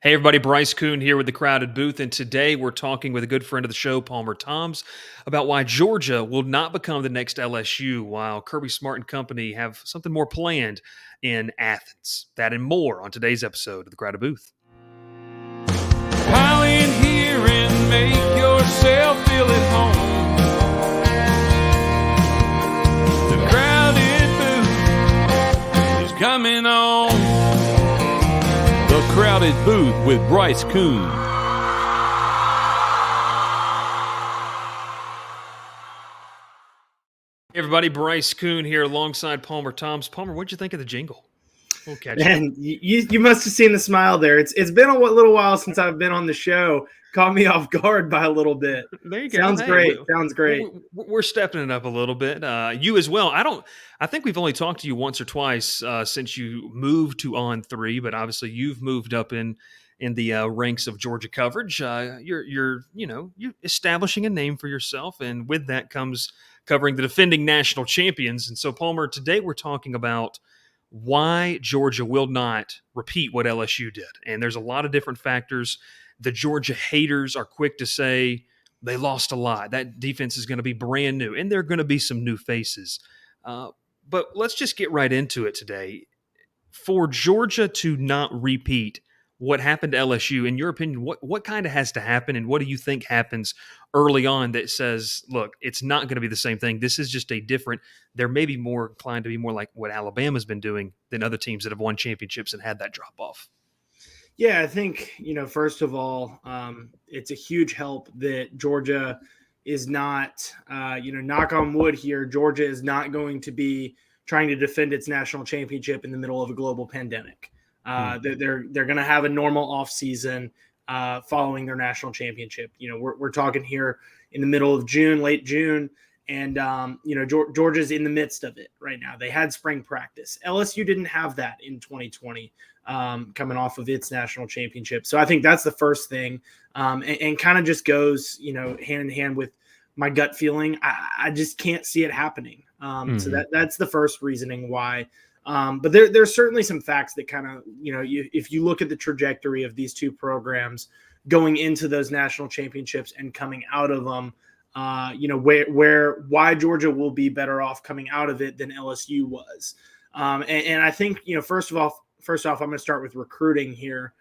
Hey everybody, Bryce Koon here with the Crowded Booth, and today we're talking with a good friend of the show, Palmer Thombs, about why Georgia will not become the next LSU, while Kirby Smart and company have something more planned in Athens. That and more on today's episode of the Crowded Booth. Pile in here and make yourself feel at home. The Crowded Booth is coming on. The Crowded Booth with Bryce Koon. Hey everybody, Bryce Koon here alongside Palmer Thombs. Palmer, what'd you think of the jingle? We'll catch Man, you must have seen the smile there. It's been a little while since I've been on the show. Caught me off guard by a little bit. There you go. Sounds great. Sounds great. We're stepping it up a little bit. You as well. I think we've only talked to you once or twice since you moved to On 3, but obviously you've moved up in the ranks of Georgia coverage. You're establishing a name for yourself, and with that comes covering the defending national champions. And so, Palmer, today we're talking about why Georgia will not repeat what LSU did. And there's a lot of different factors. The Georgia haters are quick to say they lost a lot. That defense is going to be brand new, and there are going to be some new faces. But let's just get right into it today. For Georgia to not repeat what happened to LSU, in your opinion, what kind of has to happen, and what do you think happens early on that says, look, it's not going to be the same thing. This is just they're maybe more inclined to be more like what Alabama's been doing than other teams that have won championships and had that drop off. Yeah, I think, first of all, it's a huge help that Georgia is not, knock on wood here, Georgia is not going to be trying to defend its national championship in the middle of a global pandemic. They're going to have a normal offseason following their national championship. We're talking here in the middle of June, late June, and, Georgia's in the midst of it right now. They had spring practice. LSU didn't have that in 2020. Coming off of its national championship. So I think that's the first thing, and kind of just goes, hand in hand with my gut feeling. I just can't see it happening. So that's the first reasoning why. But there's certainly some facts that kind of, if you look at the trajectory of these two programs going into those national championships and coming out of them, why Georgia will be better off coming out of it than LSU was. And I think, first off, I'm going to start with recruiting here.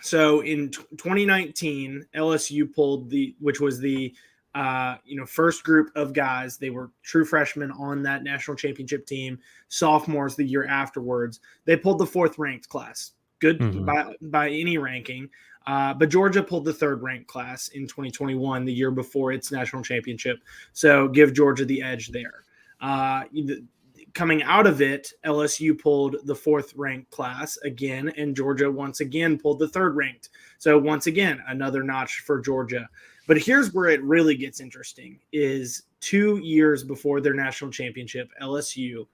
So in 2019, LSU pulled which was the first group of guys. They were true freshmen on that national championship team, sophomores the year afterwards. They pulled the 4th ranked class. Good by any ranking. But Georgia pulled the 3rd ranked class in 2021, the year before its national championship. So give Georgia the edge there. Coming out of it, LSU pulled the 4th ranked class again, and Georgia once again pulled the 3rd ranked. So once again, another notch for Georgia. But here's where it really gets interesting is 2 years before their national championship, LSU,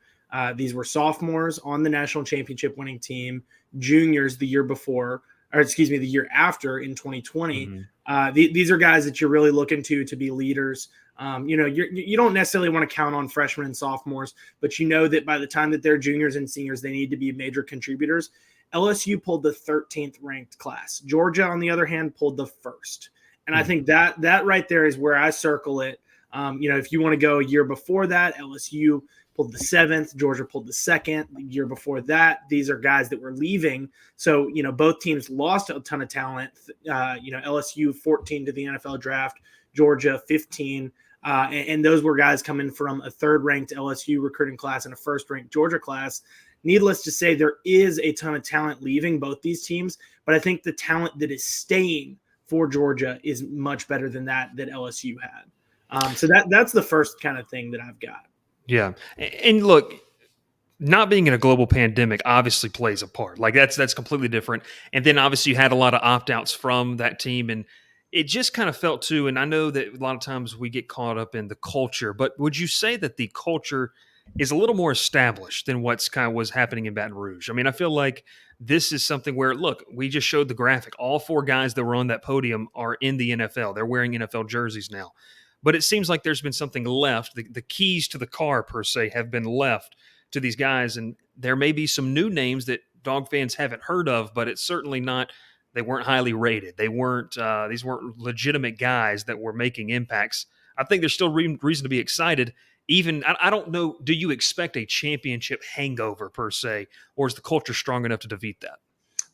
these were sophomores on the national championship winning team, juniors the year after in 2020. These are guys that you're really looking to be leaders. You don't necessarily want to count on freshmen and sophomores, but you know that by the time that they're juniors and seniors, they need to be major contributors. LSU pulled the 13th ranked class. Georgia, on the other hand, pulled the 1st. And I think that right there is where I circle it. If you want to go a year before that, LSU pulled the 7th, Georgia pulled the 2nd. The year before that, these are guys that were leaving. So, both teams lost a ton of talent. LSU 14 to the NFL draft, Georgia 15. And those were guys coming from a 3rd ranked LSU recruiting class and a 1st ranked Georgia class. Needless to say, there is a ton of talent leaving both these teams, but I think the talent that is staying for Georgia is much better than that LSU had. So that's the first kind of thing that I've got. Yeah. And look, not being in a global pandemic obviously plays a part. Like that's completely different. And then obviously you had a lot of opt-outs from that team, and it just kind of felt too, and I know that a lot of times we get caught up in the culture, but would you say that the culture is a little more established than what's kind of was happening in Baton Rouge? I mean, I feel like this is something where, look, we just showed the graphic. All 4 guys that were on that podium are in the NFL. They're wearing NFL jerseys now. But it seems like there's been something left. The keys to the car, per se, have been left to these guys, and there may be some new names that dog fans haven't heard of, but it's certainly not. They weren't highly rated. They weren't. These weren't legitimate guys that were making impacts. I think there's still reason to be excited. Even I don't know. Do you expect a championship hangover per se, or is the culture strong enough to defeat that?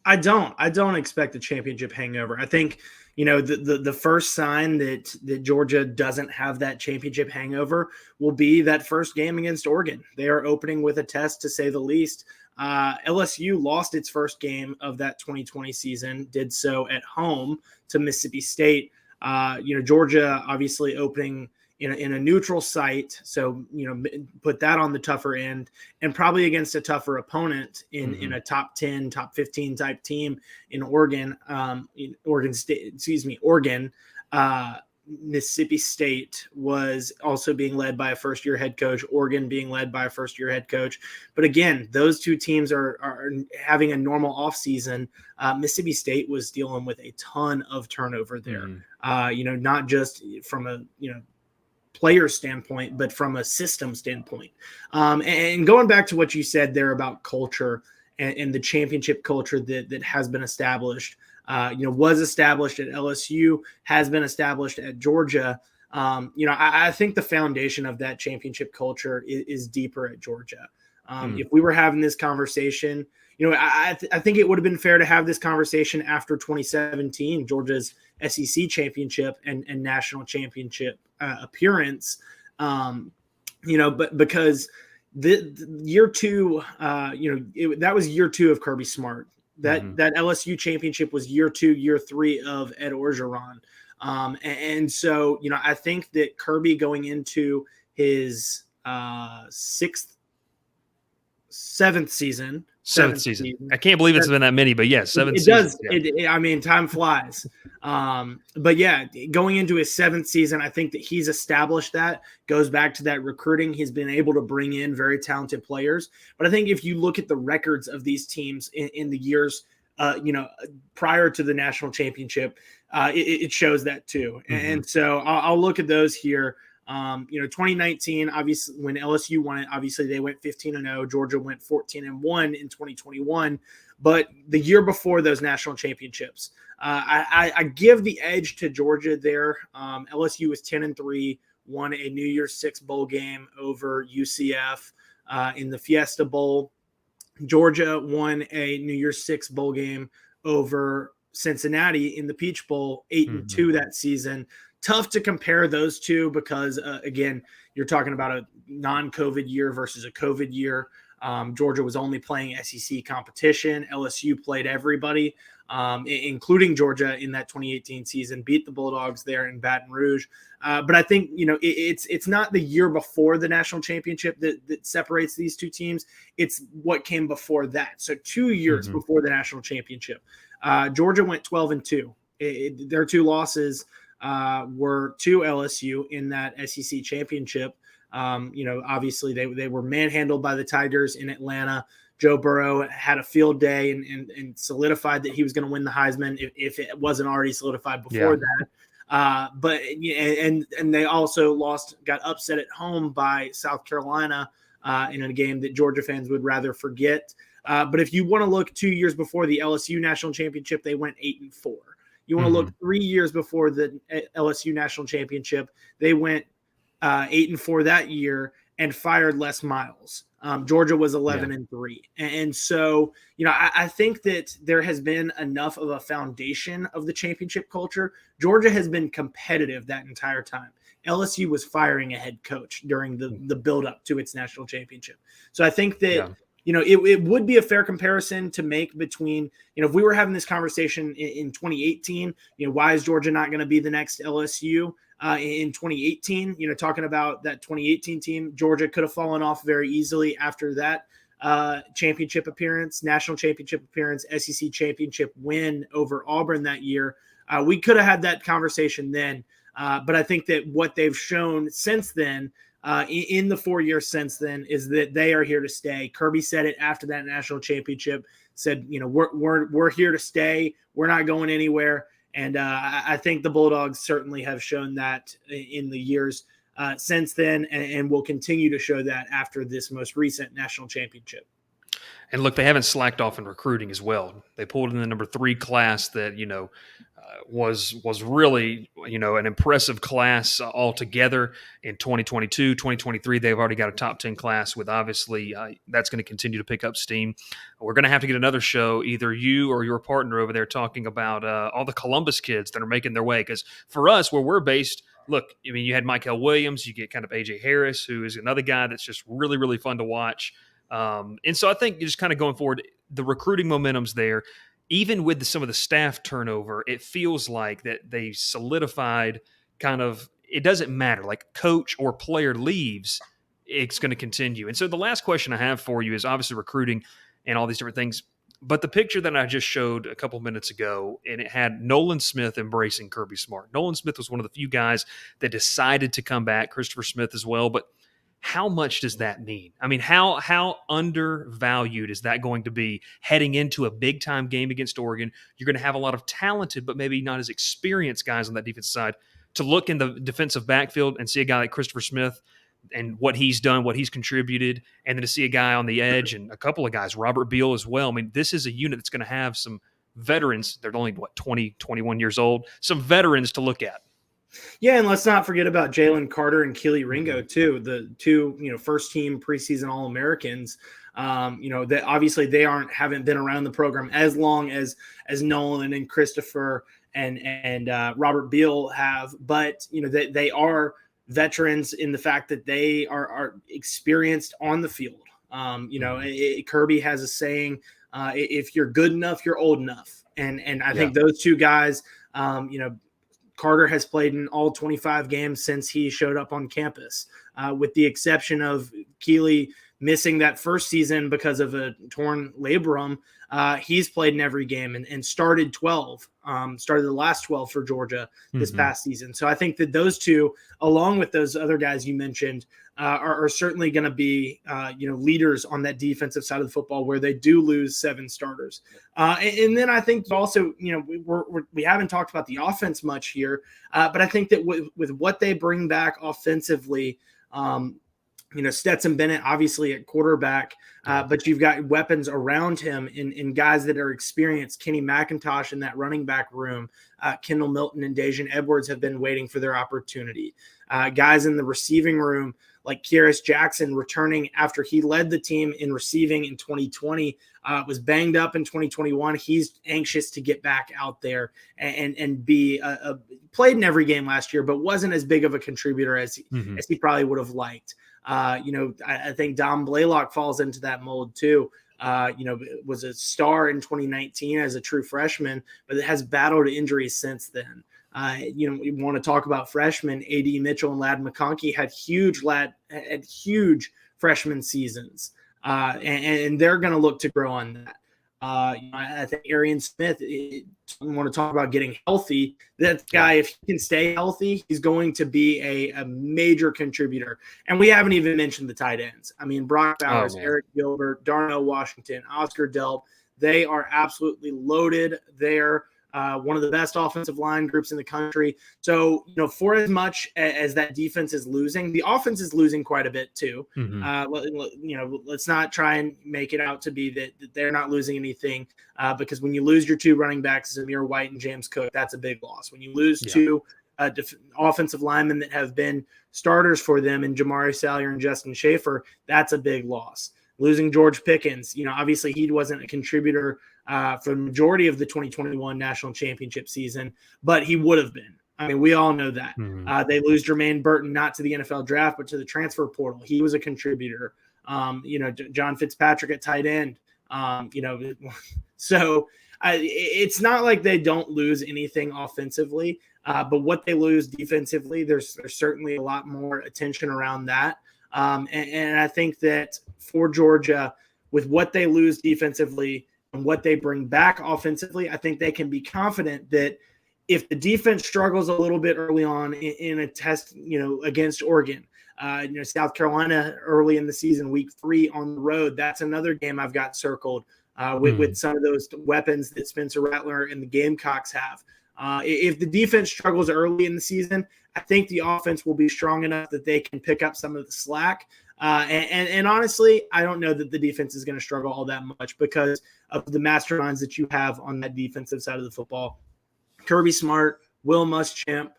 I don't. I don't expect a championship hangover. I think, the first sign that Georgia doesn't have that championship hangover will be that first game against Oregon. They are opening with a test, to say the least. LSU lost its first game of that 2020 season, did so at home to Mississippi State. Georgia obviously opening in a neutral site, so put that on the tougher end, and probably against a tougher opponent in a top 10, top 15 type team in Oregon. Oregon. Mississippi State was also being led by a first-year head coach, Oregon being led by a first-year head coach. But again, those two teams are having a normal offseason. Mississippi State was dealing with a ton of turnover there, not just from a player standpoint, but from a system standpoint. And going back to what you said there about culture and the championship culture that has been established, was established at LSU, has been established at Georgia. I think the foundation of that championship culture is deeper at Georgia. If we were having this conversation, I think it would have been fair to have this conversation after 2017, Georgia's SEC championship and national championship appearance. But because the year two, that was year two of Kirby Smart. That LSU championship was year 2, year 3 of Ed Orgeron. And so, I think that Kirby going into his seventh season. I can't believe it's been that many, but yes, seventh season. It does. Time flies. But yeah, going into his 7th season, I think that he's established that. Goes back to that recruiting. He's been able to bring in very talented players. But I think if you look at the records of these teams in the years, prior to the national championship, it shows that too. And so I'll look at those here. 2019, obviously, when LSU won it, obviously they went 15-0. Georgia went 14-1 in 2021. But the year before those national championships, I give the edge to Georgia there. LSU was 10-3, won a New Year's Six bowl game over UCF in the Fiesta Bowl. Georgia won a New Year's Six bowl game over Cincinnati in the Peach Bowl, 8-2 that season. Tough to compare those two because, again, you're talking about a non-COVID year versus a COVID year. Georgia was only playing SEC competition. LSU played everybody, including Georgia in that 2018 season, beat the Bulldogs there in Baton Rouge. But I think, it's not the year before the national championship that separates these two teams. It's what came before that. So 2 years before the national championship, Georgia went 12-2. Their two losses were to LSU in that SEC championship. Obviously they were manhandled by the Tigers in Atlanta. Joe Burrow had a field day and solidified that he was going to win the Heisman if it wasn't already solidified before that. But they also got upset at home by South Carolina in a game that Georgia fans would rather forget. But if you want to look 2 years before the LSU national championship, they went 8-4. You want to look 3 years before the LSU national championship, they went 8-4 that year and fired Les Miles. Georgia was 11-3. And so, I think that there has been enough of a foundation of the championship culture. Georgia has been competitive that entire time. LSU was firing a head coach during the build-up to its national championship. So I think that it would be a fair comparison to make between, if we were having this conversation in 2018, why is Georgia not going to be the next LSU in 2018? Talking about that 2018 team, Georgia could have fallen off very easily after that championship appearance, national championship appearance, SEC championship win over Auburn that year. We could have had that conversation then. But I think that what they've shown since then, in the 4 years since then, is that they are here to stay. Kirby said it after that national championship, said, we're here to stay. We're not going anywhere. And I think the Bulldogs certainly have shown that in the years since then, and will continue to show that after this most recent national championship. And look, they haven't slacked off in recruiting as well. They pulled in the number 3 class that was really an impressive class altogether in 2022, 2023. They've already got a top 10 class with obviously that's going to continue to pick up steam. We're going to have to get another show, either you or your partner over there, talking about all the Columbus kids that are making their way. Because for us, where we're based, look, I mean, you had Michael Williams, you get kind of AJ Harris, who is another guy that's just really, really fun to watch. And so I think just kind of going forward, the recruiting momentum's there. Even with some of the staff turnover, it feels like that they solidified kind of, it doesn't matter, like coach or player leaves, it's going to continue. And so the last question I have for you is obviously recruiting and all these different things. But the picture that I just showed a couple minutes ago, and it had Nolan Smith embracing Kirby Smart. Nolan Smith was one of the few guys that decided to come back, Christopher Smith as well. But how much does that mean? I mean, how undervalued is that going to be heading into a big time game against Oregon? You're going to have a lot of talented, but maybe not as experienced guys on that defensive side to look in the defensive backfield and see a guy like Christopher Smith and what he's done, what he's contributed, and then to see a guy on the edge and a couple of guys, Robert Beal as well. I mean, this is a unit that's going to have some veterans. They're only, 20, 21 years old, some veterans to look at. Yeah, and let's not forget about Jalen Carter and Keely Ringo too, the two first team preseason All-Americans. That obviously they haven't been around the program as long as Nolan and Christopher and Robert Beal have, but they are veterans in the fact that they are experienced on the field. Kirby has a saying, if you're good enough, you're old enough, and I think those two guys, Carter has played in all 25 games since he showed up on campus, with the exception of Keely missing that first season because of a torn labrum. He's played in every game and started the last 12 for Georgia this past season. So I think that those two, along with those other guys you mentioned, are certainly going to be, leaders on that defensive side of the football where they do lose 7 starters. And then I think also, we haven't talked about the offense much here, but I think that with what they bring back offensively, Stetson Bennett, obviously at quarterback, but you've got weapons around him in guys that are experienced. Kenny McIntosh in that running back room, Kendall Milton and Dejan Edwards have been waiting for their opportunity. Guys in the receiving room like Kyrus Jackson returning after he led the team in receiving in 2020, was banged up in 2021. He's anxious to get back out there and be played in every game last year, but wasn't as big of a contributor as he probably would have liked. I think Dom Blaylock falls into that mold too. Was a star in 2019 as a true freshman, but it has battled injuries since then. You want to talk about freshmen, A.D. Mitchell and Lad McConkey had huge freshman seasons, and they're going to look to grow on that. I think Arian Smith, want to talk about getting healthy. That guy, if he can stay healthy, he's going to be a major contributor. And we haven't even mentioned the tight ends. I mean, Brock Bowers, Eric Gilbert, Darnell Washington, Oscar Delp, they are absolutely loaded there. One of the best offensive line groups in the country. So, for as much as that defense is losing, the offense is losing quite a bit too. Let's not try and make it out to be that they're not losing anything, because when you lose your 2 running backs, Zamir White and James Cook, that's a big loss. When you lose 2 offensive linemen that have been starters for them in Jamari Salyer and Justin Schaefer, that's a big loss. Losing George Pickens, obviously he wasn't a contributor for the majority of the 2021 national championship season, but he would have been. I mean, we all know that. They lose Jermaine Burton, not to the NFL draft, but to the transfer portal. He was a contributor. John Fitzpatrick at tight end. So it's not like they don't lose anything offensively, but what they lose defensively, there's certainly a lot more attention around that. And I think that for Georgia, with what they lose defensively and what they bring back offensively, I think they can be confident that if the defense struggles a little bit early on in a test, against Oregon, South Carolina early in the season, week 3 on the road, that's another game I've got circled with some of those weapons that Spencer Rattler and the Gamecocks have. If the defense struggles early in the season, I think the offense will be strong enough that they can pick up some of the slack. And honestly, I don't know that the defense is going to struggle all that much because of the masterminds that you have on that defensive side of the football. Kirby Smart, Will Muschamp,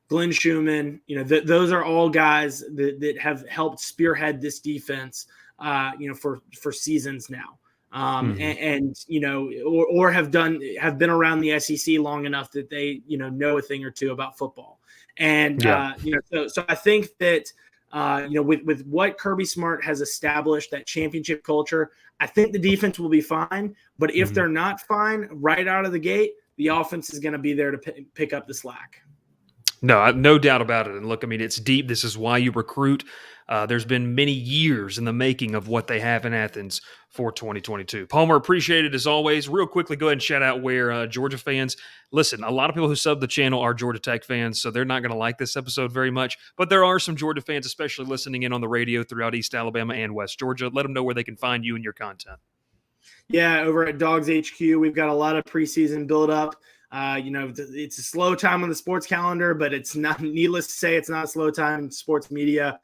Glenn Schumann, those are all guys that have helped spearhead this defense, for seasons now. Or have been around the SEC long enough that they, know a thing or two about football. And, so I think that, with what Kirby Smart has established, that championship culture, I think the defense will be fine. But if they're not fine right out of the gate, the offense is going to be there to pick up the slack. No doubt about it. And look, I mean, it's deep. This is why you recruit. There's been many years in the making of what they have in Athens for 2022. Palmer, appreciate it as always. Real quickly, go ahead and shout out where Georgia fans listen. A lot of people who sub the channel are Georgia Tech fans, so they're not going to like this episode very much. But there are some Georgia fans, especially listening in on the radio throughout East Alabama and West Georgia. Let them know where they can find you and your content. Yeah, over at Dogs HQ, we've got a lot of preseason build up. It's a slow time on the sports calendar, but it's not, needless to say, it's not a slow time in sports media.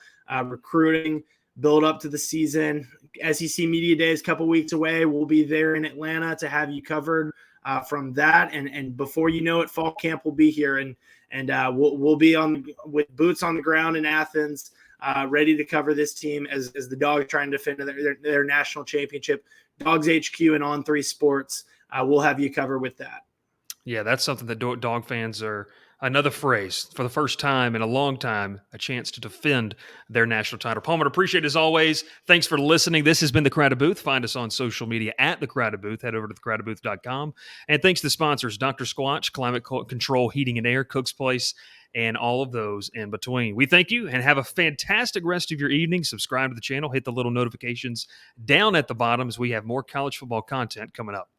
Recruiting, build up to the season. SEC Media Day is a couple weeks away. We'll be there in Atlanta to have you covered from that. And before you know it, fall camp will be here, and we'll be with boots on the ground in Athens, ready to cover this team as the Dogs trying to defend their national championship. Dogs HQ and On3 Sports, we'll have you covered with that. Yeah, that's something that dog fans are, another phrase, for the first time in a long time, a chance to defend their national title. Palmer, appreciate it as always. Thanks for listening. This has been The Crowded Booth. Find us on social media at The Crowded Booth. Head over to thecrowdedbooth.com. And thanks to the sponsors, Dr. Squatch, Climate Control, Heating and Air, Cook's Place, and all of those in between. We thank you and have a fantastic rest of your evening. Subscribe to the channel. Hit the little notifications down at the bottom as we have more college football content coming up.